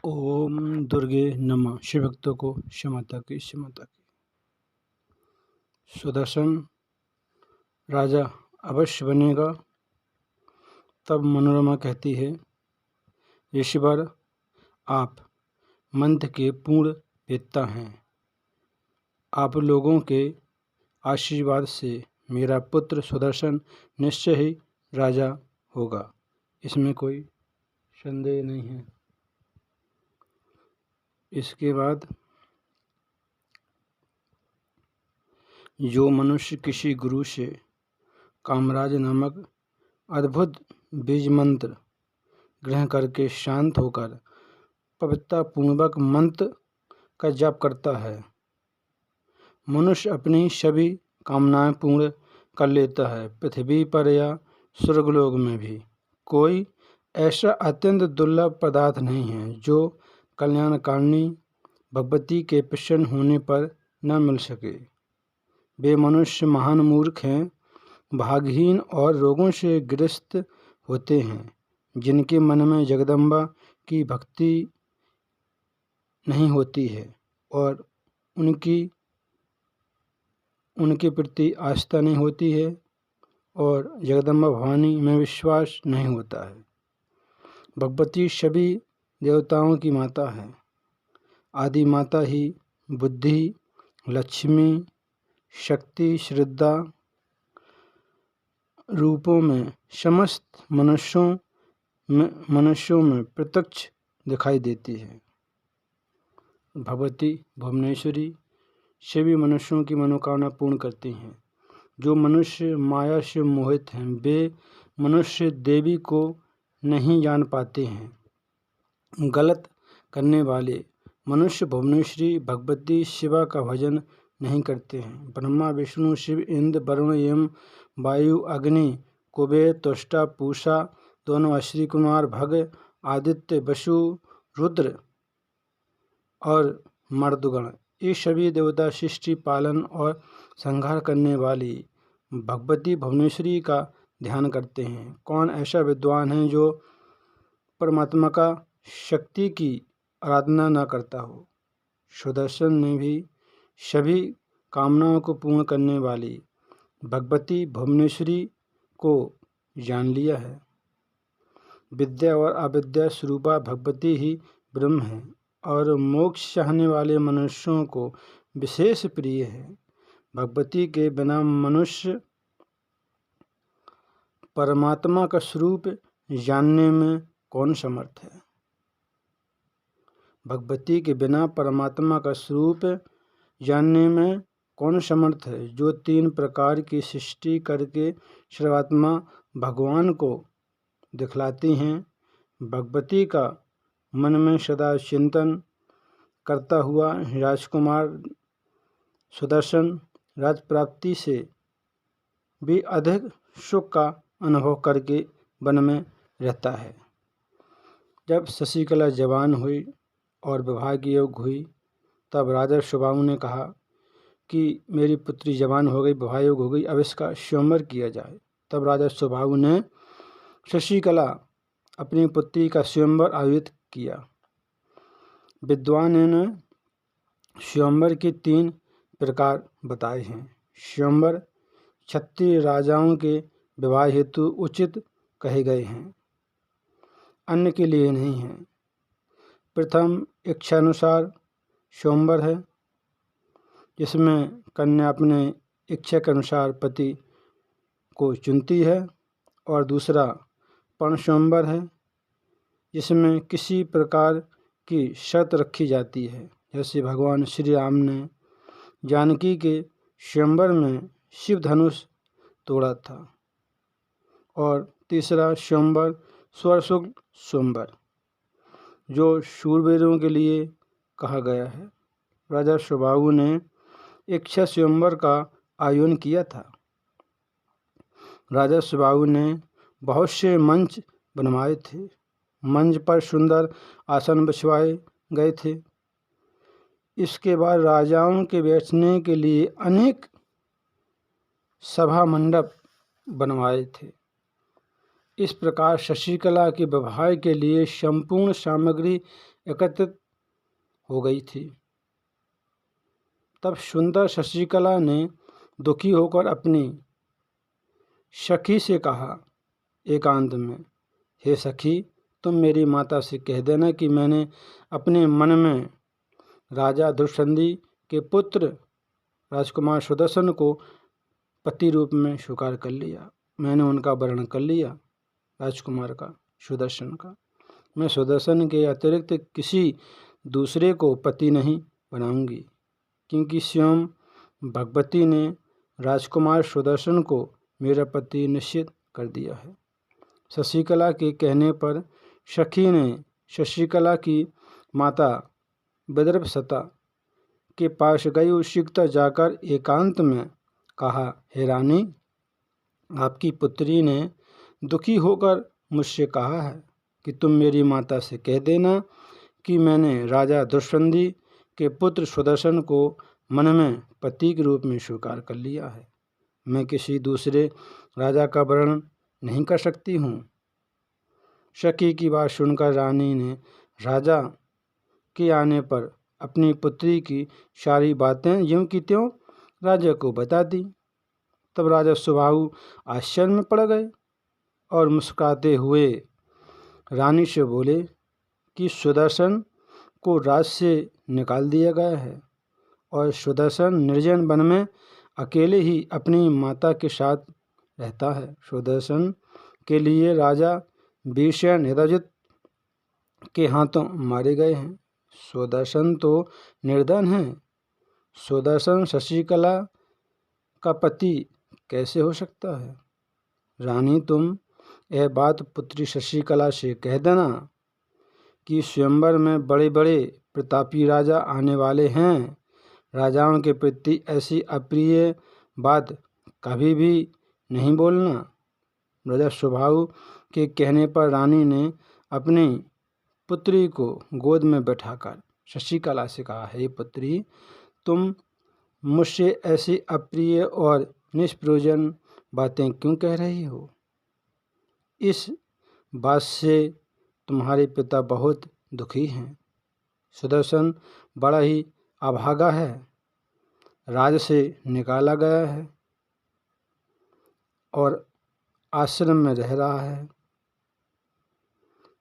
ओम दुर्गे नमः। शिव भक्तों को क्षमता की क्षमता की। सुदर्शन राजा अवश्य बनेगा। तब मनोरमा कहती है, ऋषिवर आप मंत्र के पूर्ण वेत्ता हैं। आप लोगों के आशीर्वाद से मेरा पुत्र सुदर्शन निश्चय ही राजा होगा, इसमें कोई संदेह नहीं है। इसके बाद जो मनुष्य किसी गुरु से कामराज नामक अद्भुत बीज मंत्र ग्रहण करके शांत होकर पवित्रतापूर्वक मंत्र का जाप करता है, मनुष्य अपनी सभी कामनाएं पूर्ण कर लेता है। पृथ्वी पर या स्वर्गलोक में भी कोई ऐसा अत्यंत दुर्लभ पदार्थ नहीं है जो कल्याणकारिणी भगवती के प्रसन्न होने पर न मिल सके। वे मनुष्य महान मूर्ख हैं, भागहीन और रोगों से ग्रस्त होते हैं, जिनके मन में जगदम्बा की भक्ति नहीं होती है और उनके प्रति आस्था नहीं होती है और जगदम्बा भवानी में विश्वास नहीं होता है। भगवती सभी देवताओं की माता है। आदि माता ही बुद्धि, लक्ष्मी, शक्ति, श्रद्धा रूपों में समस्त मनुष्यों में प्रत्यक्ष दिखाई देती है। भगवती भुवनेश्वरी सभी मनुष्यों की मनोकामना पूर्ण करती हैं। जो मनुष्य माया से मोहित हैं, वे मनुष्य देवी को नहीं जान पाते हैं। गलत करने वाले मनुष्य भुवनेश्वरी भगवती शिवा का भजन नहीं करते हैं। ब्रह्मा, विष्णु, शिव, इंद्र, वरुण, यम, वायु, अग्नि, कुबेर, त्वष्टा, पूषा, दोनों अश्विनी कुमार, भग, आदित्य, वसु, रुद्र और मर्दगण, ये सभी देवता सृष्टि पालन और संहार करने वाली भगवती भुवनेश्वरी का ध्यान करते हैं। कौन ऐसा विद्वान है जो परमात्मा का शक्ति की आराधना न करता हो। सुदर्शन ने भी सभी कामनाओं को पूर्ण करने वाली भगवती भुवनेश्वरी को जान लिया है। विद्या और अविद्या स्वरूपा भगवती ही ब्रह्म है और मोक्ष चाहने वाले मनुष्यों को विशेष प्रिय है। भगवती के बिना मनुष्य परमात्मा का स्वरूप जानने में कौन समर्थ है। भगवती के बिना परमात्मा का स्वरूप जानने में कौन समर्थ है। जो 3 प्रकार की सृष्टि करके सर्वात्मा भगवान को दिखलाती हैं, भगवती का मन में सदा चिंतन करता हुआ राजकुमार सुदर्शन राज प्राप्ति से भी अधिक सुख का अनुभव करके वन में रहता है। जब शशिकला जवान हुई और विवाह की योग हुई, तब राजा सुबाहु ने कहा कि मेरी पुत्री जवान हो गई, विवाह योग हो गई, अब इसका स्वयंवर किया जाए। तब राजा सुबाहु ने शशिकला अपनी पुत्री का स्वयंवर आयोजित किया। विद्वान ने स्वयंवर के 3 प्रकार बताए हैं। स्वयंवर क्षत्रिय राजाओं के विवाह हेतु उचित कहे गए हैं, अन्य के लिए नहीं है। प्रथम इच्छानुसार स्वयंवर है, जिसमें कन्या अपने इच्छा के अनुसार पति को चुनती है, और दूसरा पर्ण स्वयंवर है, जिसमें किसी प्रकार की शर्त रखी जाती है। जैसे भगवान श्री राम ने जानकी के स्वयंवर में शिव धनुष तोड़ा था। और तीसरा स्वयंवर स्वरशुक्ल स्वयंवर, जो शूरवीरों के लिए कहा गया है। राजा सुबाहु ने इच्छा स्वयंवर का आयोजन किया था। राजा सुबाहु ने बहुत से मंच बनवाए थे। मंच पर सुंदर आसन बिछवाए गए थे। इसके बाद राजाओं के बैठने के लिए अनेक सभा मंडप बनवाए थे। इस प्रकार शशिकला के विवाह के लिए संपूर्ण सामग्री एकत्रित हो गई थी। तब सुंदर शशिकला ने दुखी होकर अपनी सखी से कहा एकांत में, हे सखी, तुम मेरी माता से कह देना कि मैंने अपने मन में राजा दुष्यंती के पुत्र राजकुमार सुदर्शन को पति रूप में स्वीकार कर लिया। मैंने उनका वर्ण कर लिया, राजकुमार का, सुदर्शन का। मैं सुदर्शन के अतिरिक्त किसी दूसरे को पति नहीं बनाऊंगी, क्योंकि स्वयं भगवती ने राजकुमार सुदर्शन को मेरा पति निश्चित कर दिया है। शशिकला के कहने पर सखी ने शशिकला की माता विदर्भसता के पास गई। उत्सुकता जाकर एकांत में कहा, हे रानी, आपकी पुत्री ने दुखी होकर मुझसे कहा है कि तुम मेरी माता से कह देना कि मैंने राजा दुष्यंती के पुत्र सुदर्शन को मन में पति के रूप में स्वीकार कर लिया है। मैं किसी दूसरे राजा का वर्ण नहीं कर सकती हूँ। सखी की बात सुनकर रानी ने राजा के आने पर अपनी पुत्री की सारी बातें ज्यों की त्यों राजा को बता दी। तब राजा सुबाहु आश्चर्य में पड़ गए और मुस्कुराते हुए रानी से बोले कि सुदर्शन को राज से निकाल दिया गया है और सुदर्शन निर्जन वन में अकेले ही अपनी माता के साथ रहता है। सुदर्शन के लिए राजा भीषण हितजित के हाथों मारे गए हैं। सुदर्शन तो निर्धन है। सुदर्शन शशिकला का पति कैसे हो सकता है? रानी, तुम यह बात पुत्री शशिकला से कह देना कि स्वयंवर में बड़े बड़े प्रतापी राजा आने वाले हैं। राजाओं के प्रति ऐसी अप्रिय बात कभी भी नहीं बोलना। राजा सुबाहु के कहने पर रानी ने अपनी पुत्री को गोद में बैठाकर शशिकला से कहा, हे पुत्री, तुम मुझसे ऐसी अप्रिय और निष्प्रयोजन बातें क्यों कह रही हो? इस बात से तुम्हारे पिता बहुत दुखी हैं। सुदर्शन बड़ा ही अभागा है, राज से निकाला गया है और आश्रम में रह रहा है।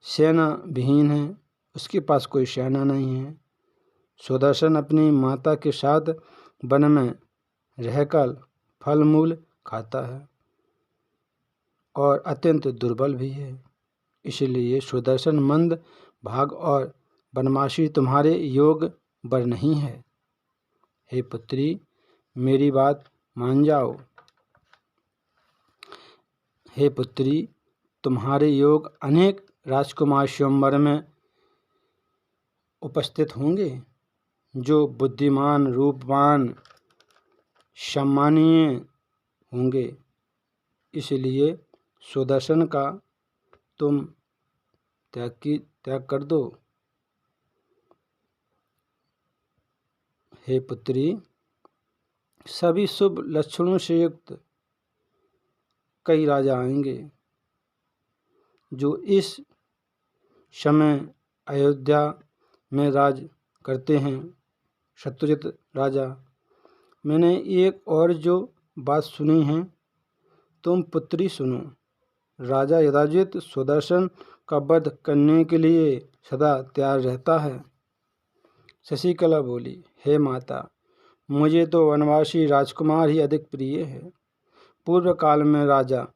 सेना विहीन है, उसके पास कोई सेना नहीं है। सुदर्शन अपनी माता के साथ वन में रहकर फल मूल खाता है और अत्यंत दुर्बल भी है। इसलिए सुदर्शन मंद भाग और बनमाशी तुम्हारे योग वर नहीं है। हे पुत्री, मेरी बात मान जाओ। हे पुत्री, तुम्हारे योग अनेक राजकुमार स्वयंवर में उपस्थित होंगे, जो बुद्धिमान, रूपवान, सम्मानीय होंगे। इसलिए सुदर्शन का तुम त्याग कर दो। हे पुत्री, सभी शुभ लक्षणों से युक्त कई राजा आएंगे, जो इस समय अयोध्या में राज करते हैं। शत्रुजित राजा, मैंने एक और जो बात सुनी है, तुम पुत्री सुनो। राजा यदाजित सुदर्शन का वध करने के लिए सदा तैयार रहता है। शशिकला बोली, हे माता, मुझे तो वनवासी राजकुमार ही अधिक प्रिय है। पूर्व काल में राजा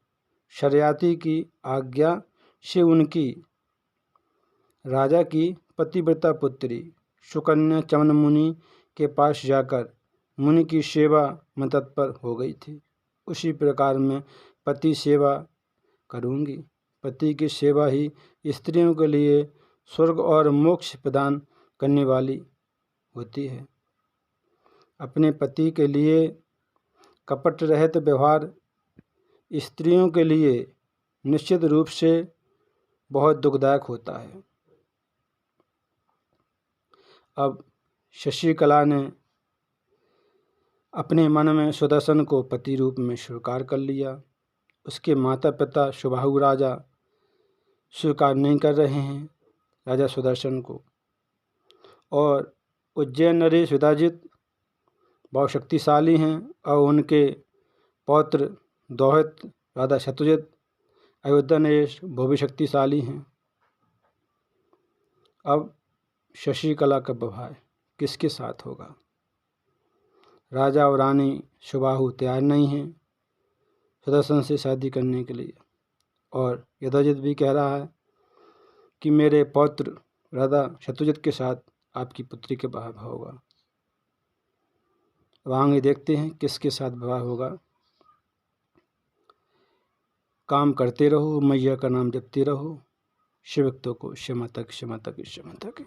शर्याती की आज्ञा से उनकी राजा की पतिव्रता पुत्री सुकन्या चमन मुनि के पास जाकर मुनि की सेवा में तत्पर हो गई थी। उसी प्रकार मैं पति सेवा करूँगी। पति की सेवा ही स्त्रियों के लिए स्वर्ग और मोक्ष प्रदान करने वाली होती है। अपने पति के लिए कपट रहित व्यवहार स्त्रियों के लिए निश्चित रूप से बहुत दुखदायक होता है। अब शशिकला ने अपने मन में सुदर्शन को पति रूप में स्वीकार कर लिया। उसके माता पिता सुबाहु राजा स्वीकार नहीं कर रहे हैं राजा सुदर्शन को। और उज्जैन नरेश विदाजित बहुत शक्तिशाली हैं और उनके पौत्र दोहित राजा शत्रुजित अयोध्या नरेश वो भी शक्तिशाली हैं। अब शशिकला का विवाह किसके साथ होगा? राजा और रानी सुबाहु तैयार नहीं हैं सुदर्शन से शादी करने के लिए, और युधाजित भी कह रहा है कि मेरे पौत्र राजा शत्रुजित के साथ आपकी पुत्री के विवाह होगा। अब आगे देखते हैं किसके साथ विवाह होगा। काम करते रहो, मैया का नाम जपते रहो। शिव भक्तों को क्षमा तक क्षमा तक क्षमा तक।